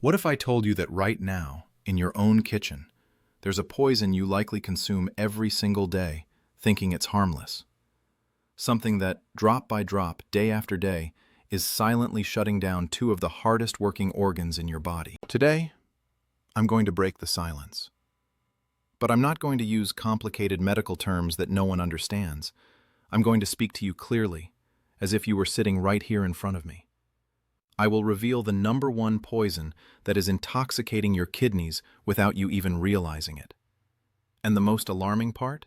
What if I told you that right now, in your own kitchen, there's a poison you likely consume every single day, thinking it's harmless? Something that, drop by drop, day after day, is silently shutting down two of the hardest working organs in your body. Today, I'm going to break the silence. But I'm not going to use complicated medical terms that no one understands. I'm going to speak to you clearly, as if you were sitting right here in front of me. I will reveal the number one poison that is intoxicating your kidneys without you even realizing it. And the most alarming part?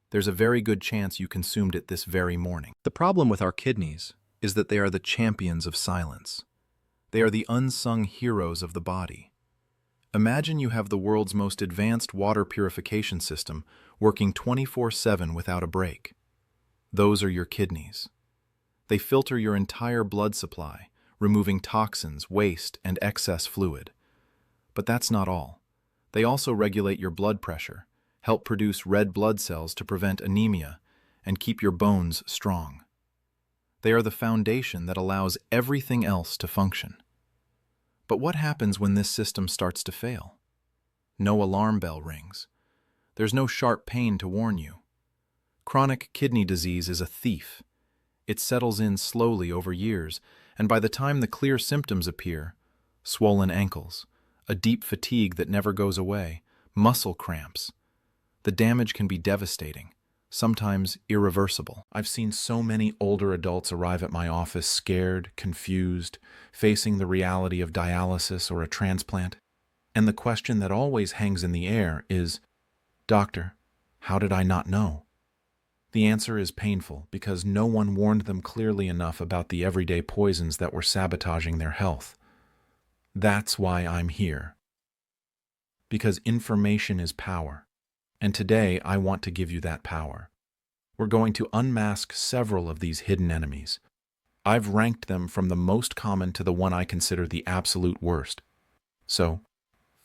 There's a very good chance you consumed it this very morning. The problem with our kidneys is that they are the champions of silence. They are the unsung heroes of the body. Imagine you have the world's most advanced water purification system working 24/7 without a break. Those are your kidneys. They filter your entire blood supply, removing toxins, waste, and excess fluid. But that's not all. They also regulate your blood pressure, help produce red blood cells to prevent anemia, and keep your bones strong. They are the foundation that allows everything else to function. But what happens when this system starts to fail? No alarm bell rings. There's no sharp pain to warn you. Chronic kidney disease is a thief. It settles in slowly over years, and by the time the clear symptoms appear, swollen ankles, a deep fatigue that never goes away, muscle cramps, the damage can be devastating, sometimes irreversible. I've seen so many older adults arrive at my office scared, confused, facing the reality of dialysis or a transplant. And the question that always hangs in the air is, "Doctor, how did I not know?" The answer is painful because no one warned them clearly enough about the everyday poisons that were sabotaging their health. That's why I'm here. Because information is power. And today I want to give you that power. We're going to unmask several of these hidden enemies. I've ranked them from the most common to the one I consider the absolute worst. So,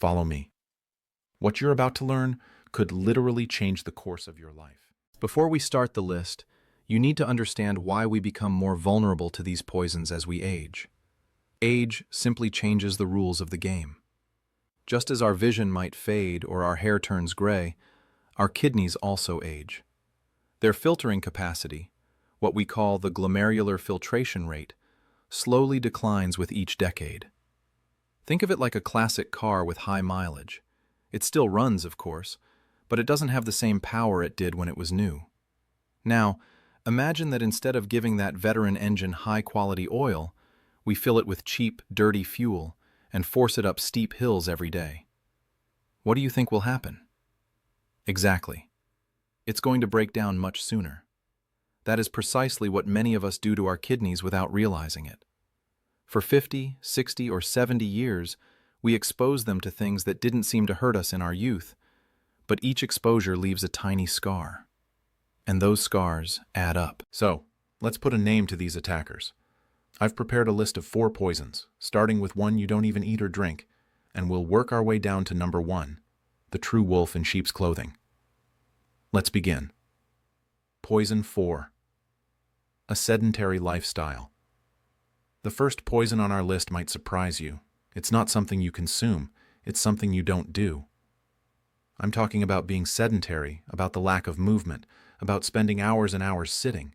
follow me. What you're about to learn could literally change the course of your life. Before we start the list, you need to understand why we become more vulnerable to these poisons as we age. Age simply changes the rules of the game. Just as our vision might fade or our hair turns gray, our kidneys also age. Their filtering capacity, what we call the glomerular filtration rate, slowly declines with each decade. Think of it like a classic car with high mileage. It still runs, of course, but it doesn't have the same power it did when it was new. Now, imagine that instead of giving that veteran engine high-quality oil, we fill it with cheap, dirty fuel and force it up steep hills every day. What do you think will happen? Exactly. It's going to break down much sooner. That is precisely what many of us do to our kidneys without realizing it. For 50, 60, or 70 years, we expose them to things that didn't seem to hurt us in our youth, but each exposure leaves a tiny scar. And those scars add up. So, let's put a name to these attackers. I've prepared a list of 4 poisons, starting with one you don't even eat or drink, and we'll work our way down to number 1, the true wolf in sheep's clothing. Let's begin. Poison 4. A sedentary lifestyle. The first poison on our list might surprise you. It's not something you consume, it's something you don't do. I'm talking about being sedentary, about the lack of movement, about spending hours and hours sitting.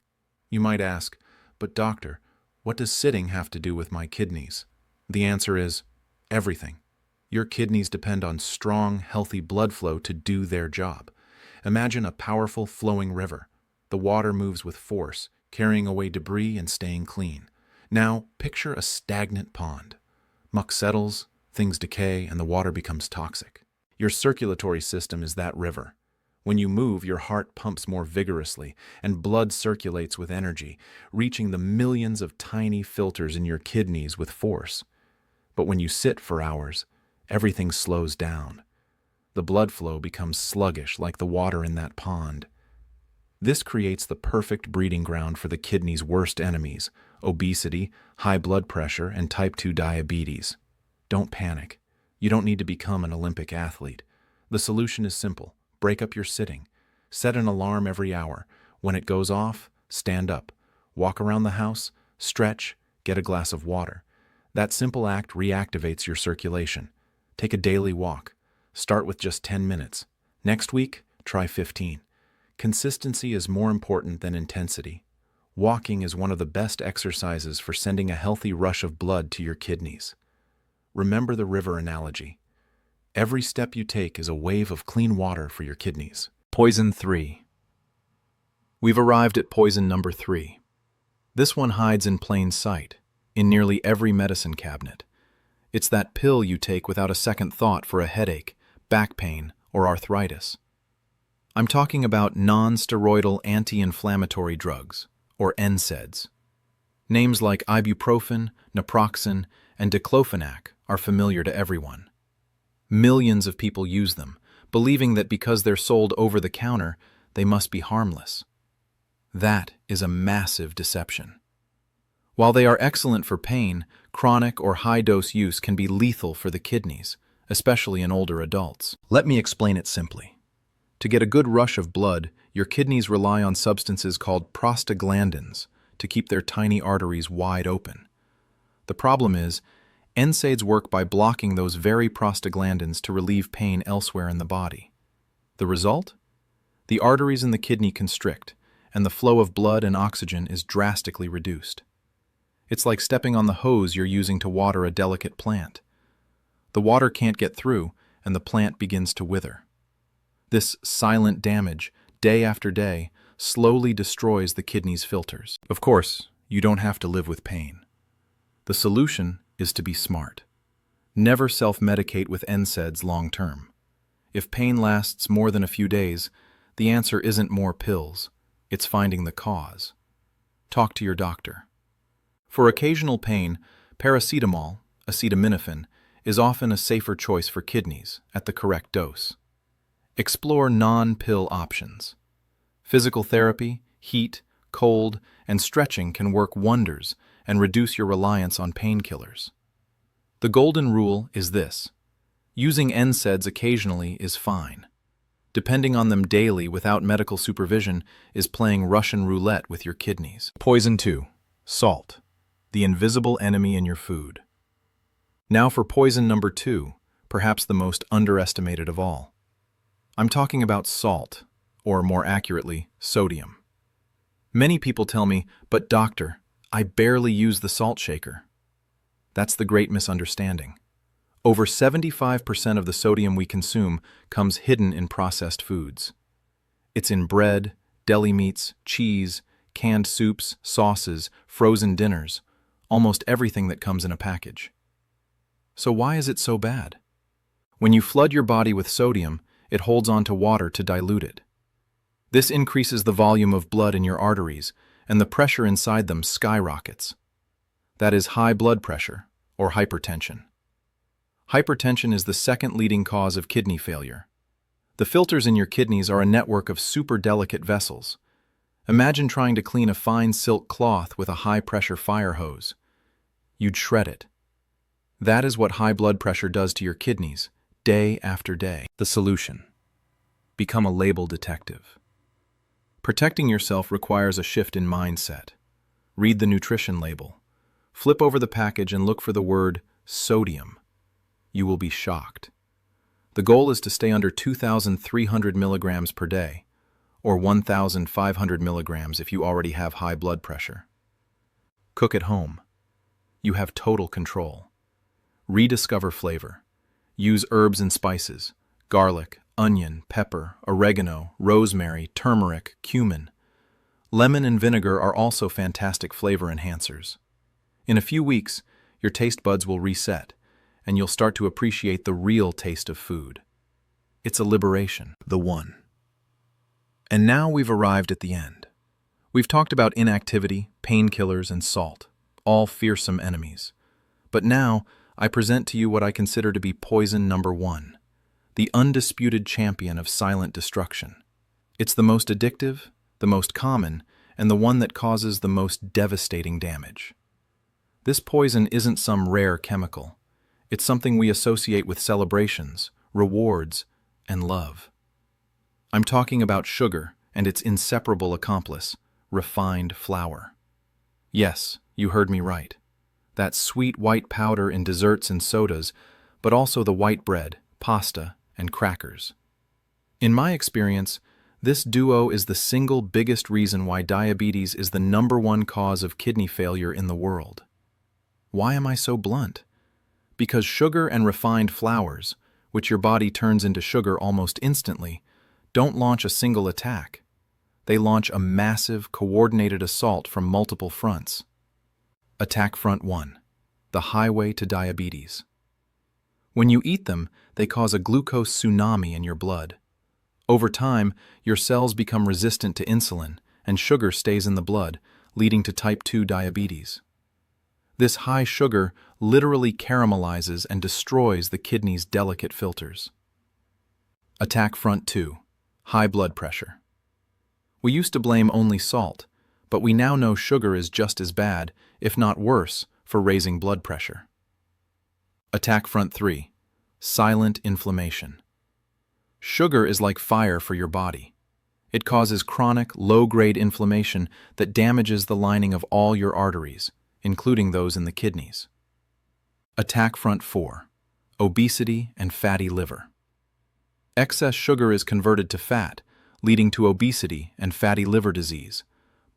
You might ask, but doctor, what does sitting have to do with my kidneys? The answer is everything. Your kidneys depend on strong, healthy blood flow to do their job. Imagine a powerful, flowing river. The water moves with force, carrying away debris and staying clean. Now, picture a stagnant pond. Muck settles, things decay, and the water becomes toxic. Your circulatory system is that river. When you move, your heart pumps more vigorously, and blood circulates with energy, reaching the millions of tiny filters in your kidneys with force. But when you sit for hours, everything slows down. The blood flow becomes sluggish like the water in that pond. This creates the perfect breeding ground for the kidney's worst enemies, obesity, high blood pressure, and type 2 diabetes. Don't panic. You don't need to become an Olympic athlete. The solution is simple. Break up your sitting. Set an alarm every hour. When it goes off, stand up. Walk around the house, stretch, get a glass of water. That simple act reactivates your circulation. Take a daily walk. Start with just 10 minutes. Next week, try 15. Consistency is more important than intensity. Walking is one of the best exercises for sending a healthy rush of blood to your kidneys. Remember the river analogy. Every step you take is a wave of clean water for your kidneys. Poison 3. We've arrived at poison number 3. This one hides in plain sight, in nearly every medicine cabinet. It's that pill you take without a second thought for a headache, back pain, or arthritis. I'm talking about non-steroidal anti-inflammatory drugs, or NSAIDs. Names like ibuprofen, naproxen, and diclofenac are familiar to everyone. Millions of people use them, believing that because they're sold over the counter, they must be harmless. That is a massive deception. While they are excellent for pain, chronic or high-dose use can be lethal for the kidneys, especially in older adults. Let me explain it simply. To get a good rush of blood, your kidneys rely on substances called prostaglandins to keep their tiny arteries wide open. The problem is, NSAIDs work by blocking those very prostaglandins to relieve pain elsewhere in the body. The result? The arteries in the kidney constrict, and the flow of blood and oxygen is drastically reduced. It's like stepping on the hose you're using to water a delicate plant. The water can't get through, and the plant begins to wither. This silent damage, day after day, slowly destroys the kidney's filters. Of course, you don't have to live with pain. The solution is to be smart. Never self-medicate with NSAIDs long-term. If pain lasts more than a few days, the answer isn't more pills, it's finding the cause. Talk to your doctor. For occasional pain, paracetamol, acetaminophen, is often a safer choice for kidneys at the correct dose. Explore non-pill options. Physical therapy, heat, cold, and stretching can work wonders and reduce your reliance on painkillers. The golden rule is this: using NSAIDs occasionally is fine. Depending on them daily without medical supervision is playing Russian roulette with your kidneys. Poison 2. Salt, the invisible enemy in your food. Now for poison number 2, perhaps the most underestimated of all. I'm talking about salt, or more accurately, sodium. Many people tell me, "But doctor, I barely use the salt shaker." That's the great misunderstanding. Over 75% of the sodium we consume comes hidden in processed foods. It's in bread, deli meats, cheese, canned soups, sauces, frozen dinners, almost everything that comes in a package. So why is it so bad? When you flood your body with sodium, it holds on to water to dilute it. This increases the volume of blood in your arteries, and the pressure inside them skyrockets. That is high blood pressure, or hypertension. Hypertension is the second leading cause of kidney failure. The filters in your kidneys are a network of super delicate vessels. Imagine trying to clean a fine silk cloth with a high-pressure fire hose. You'd shred it. That is what high blood pressure does to your kidneys, day after day. The solution: become a label detective. Protecting yourself requires a shift in mindset. Read the nutrition label. Flip over the package and look for the word sodium. You will be shocked. The goal is to stay under 2,300 milligrams per day, or 1,500 milligrams if you already have high blood pressure. Cook at home. You have total control. Rediscover flavor. Use herbs and spices: garlic, onion, pepper, oregano, rosemary, turmeric, cumin. Lemon and vinegar are also fantastic flavor enhancers. In a few weeks, your taste buds will reset, and you'll start to appreciate the real taste of food. It's a liberation, the one. And now we've arrived at the end. We've talked about inactivity, painkillers, and salt, all fearsome enemies. But now, I present to you what I consider to be poison number 1, the undisputed champion of silent destruction. It's the most addictive, the most common, and the one that causes the most devastating damage. This poison isn't some rare chemical. It's something we associate with celebrations, rewards, and love. I'm talking about sugar and its inseparable accomplice, refined flour. Yes, you heard me right. that sweet white powder in desserts and sodas, but also the white bread, pasta, and crackers. In my experience, this duo is the single biggest reason why diabetes is the #1 cause of kidney failure in the world. Why am I so blunt? Because sugar and refined flours, which your body turns into sugar almost instantly, don't launch a single attack. They launch a massive, coordinated assault from multiple fronts. Attack Front 1: the highway to diabetes. When you eat them, they cause a glucose tsunami in your blood. Over time, your cells become resistant to insulin, and sugar stays in the blood, leading to type 2 diabetes. This high sugar literally caramelizes and destroys the kidney's delicate filters. Attack Front 2: high blood pressure. We used to blame only salt, but we now know sugar is just as bad, if not worse, for raising blood pressure. Attack Front 3: silent inflammation. Sugar is like fire for your body. It causes chronic, low-grade inflammation that damages the lining of all your arteries, including those in the kidneys. Attack Front 4: obesity and fatty liver. Excess sugar is converted to fat, leading to obesity and fatty liver disease,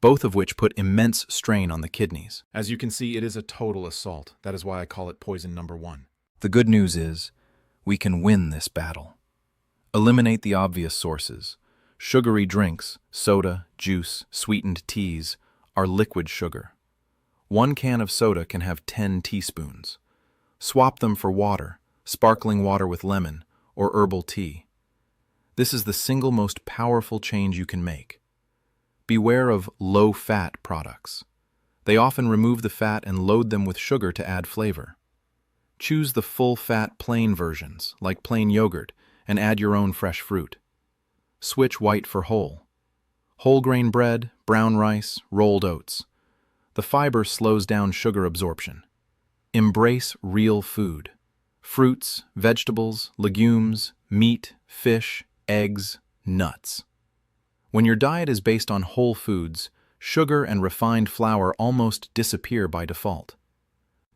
both of which put immense strain on the kidneys. As you can see, it is a total assault. That is why I call it poison #1. The good news is, we can win this battle. Eliminate the obvious sources. Sugary drinks, soda, juice, sweetened teas, are liquid sugar. 1 can of soda can have 10 teaspoons. Swap them for water, sparkling water with lemon, or herbal tea. This is the single most powerful change you can make. Beware of low-fat products. They often remove the fat and load them with sugar to add flavor. Choose the full-fat plain versions, like plain yogurt, and add your own fresh fruit. Switch white for whole. Whole grain bread, brown rice, rolled oats. The fiber slows down sugar absorption. Embrace real food. Fruits, vegetables, legumes, meat, fish, eggs, nuts. When your diet is based on whole foods, sugar and refined flour almost disappear by default.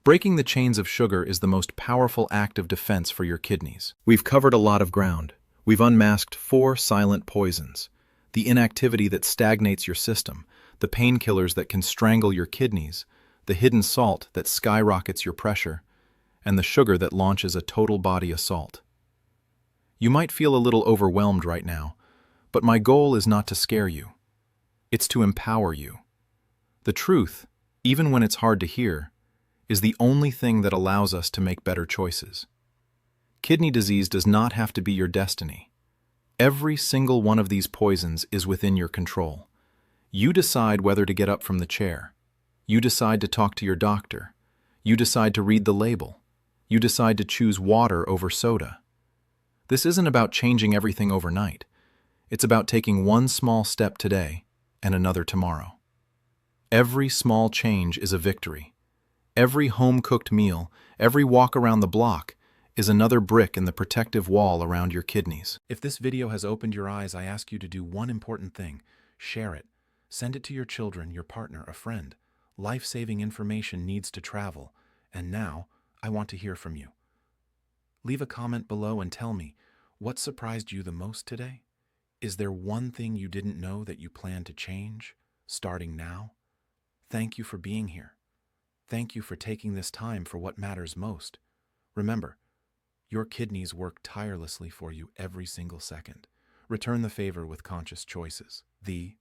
Breaking the chains of sugar is the most powerful act of defense for your kidneys. We've covered a lot of ground. We've unmasked 4 silent poisons: the inactivity that stagnates your system, the painkillers that can strangle your kidneys, the hidden salt that skyrockets your pressure, and the sugar that launches a total body assault. You might feel a little overwhelmed right now, but my goal is not to scare you. It's to empower you. The truth, even when it's hard to hear, is the only thing that allows us to make better choices. Kidney disease does not have to be your destiny. Every single one of these poisons is within your control. You decide whether to get up from the chair. You decide to talk to your doctor. You decide to read the label. You decide to choose water over soda. This isn't about changing everything overnight. It's about taking one small step today and another tomorrow. Every small change is a victory. Every home-cooked meal, every walk around the block, is another brick in the protective wall around your kidneys. If this video has opened your eyes, I ask you to do one important thing: share it. Send it to your children, your partner, a friend. Life-saving information needs to travel, and now I want to hear from you. Leave a comment below and tell me, what surprised you the most today? Is there one thing you didn't know that you plan to change, starting now? Thank you for being here. Thank you for taking this time for what matters most. Remember, your kidneys work tirelessly for you every single second. Return the favor with conscious choices. The